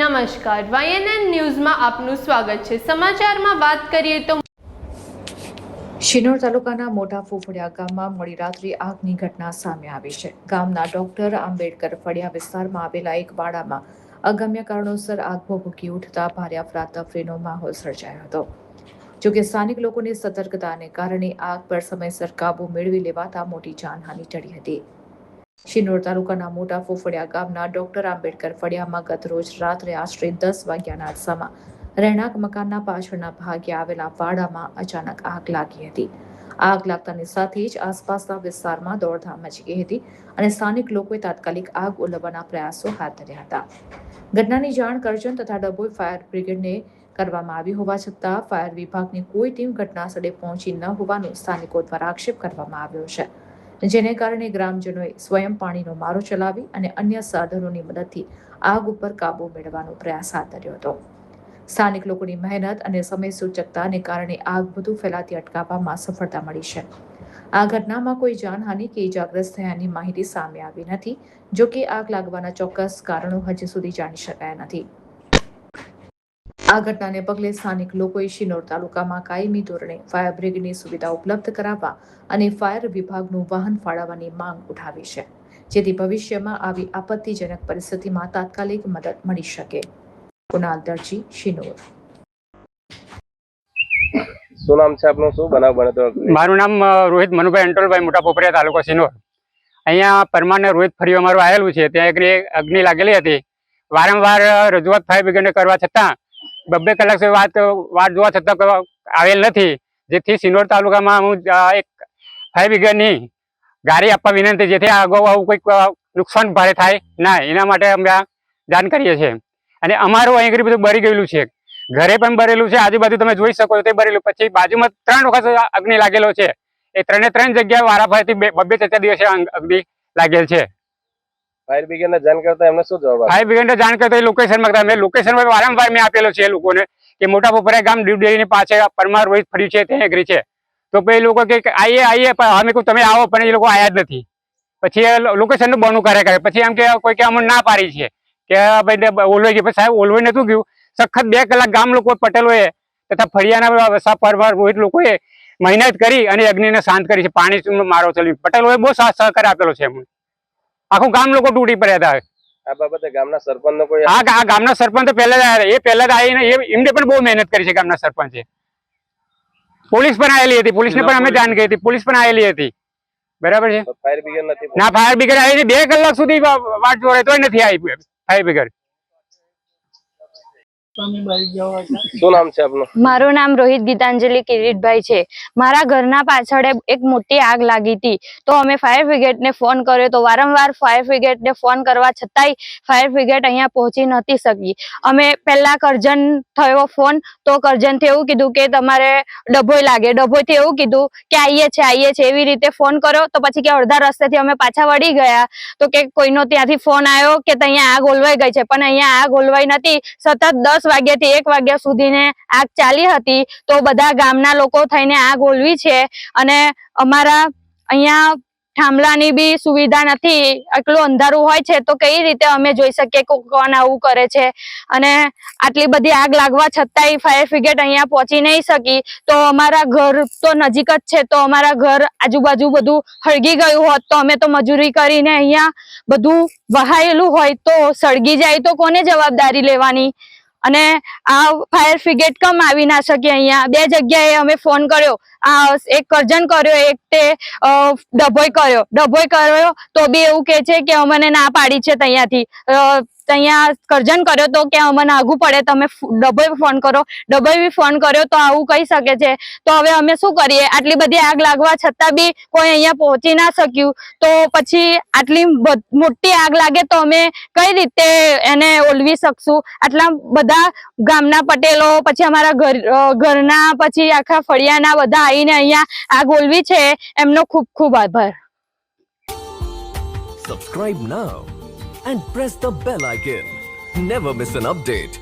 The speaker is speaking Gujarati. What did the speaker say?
નમસ્કાર, YNN ન્યૂઝમાં આપનું સ્વાગત છે। સમાચારમાં વાત કરીએ તો શિનોર તાલુકાના મોટા ફુફડિયા ગામમાં મોડી રાત્રે આગની ઘટના સામે આવી છે। ગામના ડોક્ટર આંબેડકર ફળિયા વિસ્તારમાં આવેલા એક વાડામાં અગમ્ય કારણોસર આગ ભભૂકી ઉઠતા ભારે અફરાતફરીનો માહોલ સર્જાયો હતો। જોકે સ્થાનિક લોકોની સતર્કતાને કારણે આગ પર સમયસર કાબુ મેળવી લેવાતા મોટી જાનહાનિ ટળી હતી। શિનોર તાલુકાના મોટા ફુફડિયા ગામના ડોક્ટર આંબેડકર ફળિયામાં ગત રોજ રાત્રે આશરે 10 વાગ્યાના અરસામાં રહેણાંક મકાનના પાછળના ભાગે આવેલા વાડામાં અચાનક આગ લાગી હતી। આગ લાગતાની સાથે જ આસપાસના વિસ્તારમાં દોડધામ મચી ગઈ હતી અને સ્થાનિક લોકોએ તાત્કાલિક આગ ઓલવવાના પ્રયાસો હાથ ધર્યા હતા। ઘટનાની જાણ કરજણ તથા ડભોઈ ફાયર બ્રિગેડને કરવામાં આવી હોવા છતાં ફાયર વિભાગની કોઈ ટીમ ઘટનાસ્થળે પહોંચી ન હોવાનો સ્થાનિકો દ્વારા આક્ષેપ કરવામાં આવ્યો છે, જેને કારણે ગ્રામજનોએ સ્વયં પાણીનો મારો ચલાવી અને અન્ય સાધનોની મદદથી આગ ઉપર કાબુ મેળવવાનો પ્રયાસ હાથ ધર્યો હતો। સ્થાનિક લોકોની મહેનત અને સમય સૂચકતાને કારણે આગ વધુ ફેલાતી અટકાવવામાં સફળતા મળી છે। આ ઘટનામાં કોઈ જાનહાનિ કે ઇજાગ્રસ્ત થયાની માહિતી સામે આવી નથી। જો કે આગ લાગવાના ચોક્કસ કારણો હજી સુધી જાણી શકાયા નથી। આ ઘટનાને પગલે સ્થાનિક લોકોએ શિનોર તાલુકામાં કાયમી ધોરણે ફાયર બ્રિગેડની સુવિધા ઉપલબ્ધ કરાવવા અને ફાયર વિભાગનું વાહન ફાળવવાની માંગ ઉઠાવી છે, જેથી ભવિષ્યમાં આવી આપત્તિજનક પરિસ્થિતિમાં તાત્કાલિક મદદ મળી શકે। કુનાલ દરજી, શિનોર। શું નામ છે આપનું? શું બનાવ બન્યો હતો? મારું નામ રોહિત મનુભાઈ અંટોલભાઈ, મોટા પોપરિયા, તાલુકો શિનોર। અહીંયા પરમાને રોહિત ફળિયું અમારું આવેલું છે, ત્યાં અગ્નિ લાગેલી હતી। વારંવાર રજૂઆત ફાયર બ્રિગેડને કરવા છતાં 2 કલાક સુધી વાટ જોવા છતાં આવેલ નથી, જેથી શિનોર તાલુકામાં હું એક ફાયર બ્રિગેડની ગાડી આપવા વિનંતી, જેથી અગાઉ આવું કોઈક નુકસાન ભારે થાય ના, એના માટે અમે જાણ કરીએ છીએ। અને અમારું અહીં બધું બળી ગયેલું છે, ઘરે પણ બરેલું છે, આજુબાજુ તમે જોઈ શકો તે બરેલું। પછી બાજુમાં 3 વખત અગ્નિ લાગેલો છે, એ 3 જગ્યાએ વારાફરતી 2-4 દિવસે અગ્નિ લાગેલ છે। ફાયર બ્રિગેડને જાણ કરતા એમને શું જવાબ? ફાયર બ્રિગેડને જાણ કરતા એ લોકેશન માંગતા, મેં લોકેશન વારંવાર મેં આપેલો છે એ લોકોને કે મોટા પોપરિયા ગામ દૂધ ડેરીની પાસે પરમાર રોહિત ફળિયું છે, ત્યાં એગ્રી છે। તો પછી એ લોકો કે આવીએ અમે કહું તમે આવો, પણ એ લોકો આવ્યા જ નથી। પછી એ લોકેશનનું બહાનું કરે પછી એમ કે કોઈ કે અમને ના પાડી છે કે ભાઈ ઓલવાઈ ગયું। સાહેબ ઓલવાઈ નતું ગયું, સખત 2 કલાક ગામ લોકો પટેલોએ તથા ફળિયાના પરમાર રોહિત લોકોએ મહેનત કરી અને અગ્નિને શાંત કરી છે, પાણી મારો ચલાવ્યું। પટેલોએ બહુ સહકાર આપેલો છે, એમને આખું ગામ લોકો તૂટી પડ્યા હતા। આ બાબતે ગામના સરપંચનો કોઈ? આ ગામના સરપંચ તો પહેલા આવીને એમને પણ બહુ મહેનત કરી છે ગામના સરપંચે। પોલીસ પણ આવેલી હતી, પોલીસને પણ અમે જાણ કરી હતી, પોલીસ પણ આવેલી હતી, બરાબર છે। ફાયર બ્રિગેડ નથી? ના, ફાયર બ્રિગેડ આવી 2 કલાક સુધી વાટ જોડે તોય નથી આવી ફાયર બ્રિગેડ। શું નામ છે આપનું? મારું નામ રોહિત ગીતાંજલિ કિરીટભાઈ છે। મારા ઘરના પાછળ એક મોટી આગ લાગી હતી, તો અમે ફાયર બ્રિગેડને ફોન કર્યો, તો વારંવાર ફાયર બ્રિગેડને ફોન કરવા છતાંય ફાયર બ્રિગેડ અહીંયા પહોંચી નહોતી શકી। અમે પહેલા કરજણ થયો ફોન, તો કરજણથી એવું કીધું કે તમારે ડભોઈ લાગે, ડભોઈથી એવું કીધું કે આવીએ છે, એવી રીતે ફોન કર્યો। તો પછી કે અડધા રસ્તેથી અમે પાછા વળી ગયા, તો કે કોઈનો ત્યાંથી ફોન આવ્યો કે અહીંયા આગ ઓલવાઈ ગઈ છે, પણ અહીંયા આગ ઓલવાઈ નથી। સતત 10 વાગ્યાથી 1 વાગ્યા સુધીને આગ ચાલી હતી, તો બધા ગામના લોકો થઈને આગ ઓલવી છે। અને અમારા અહીંયા થાંભલાની બી સુવિધા નથી, એટલું અંધારું હોય છે, તો કઈ રીતે અમે જોઈ શકીએ કોણ આવું કરે છે। અને આટલી બધી આગ લાગવા છતાંય ફાયર બ્રિગેડ અહીંયા પહોંચી નહીં શકી, તો અમારા ઘર તો નજીક જ છે, તો અમારા ઘર આજુબાજુ બધું સળગી ગયું હોત, તો અમે તો મજૂરી કરીને અહીંયા બધું વહાયેલું હોય તો સળગી જાય તો કોને જવાબદારી લેવાની? અને આ ફાયર બ્રિગેડ કેમ આવી ના શકે? અહીંયા 2 જગ્યાએ અમે ફોન કર્યો, એક કરજણ કર્યો, એક તે ડભોઈ કર્યો, તો બી એવું કે છે કે અમને ના પાડી છે ત્યાંથી। અહીંયા કરજણ કર્યો તો કે અમને આઘું પડે, તમે ડભોઈ ફોન કરો, ડભોઈ બી ફોન કર્યો તો આવું કહી શકે છે। તો હવે અમે શું કરીએ? આટલી બધી આગ લાગવા છતાં બી કોઈ અહીંયા પહોંચી ના શક્યું, તો પછી આટલી મોટી આગ લાગે તો અમે કઈ રીતે એને ઓલવી શકશું? આટલા બધા ગામના પટેલો, પછી અમારા ઘરના, પછી આખા ફળિયાના બધા આવીને અહીંયા આગ ઓલવી છે, એમનો ખૂબ ખૂબ આભાર। Subscribe now and press the bell icon. Never miss an update.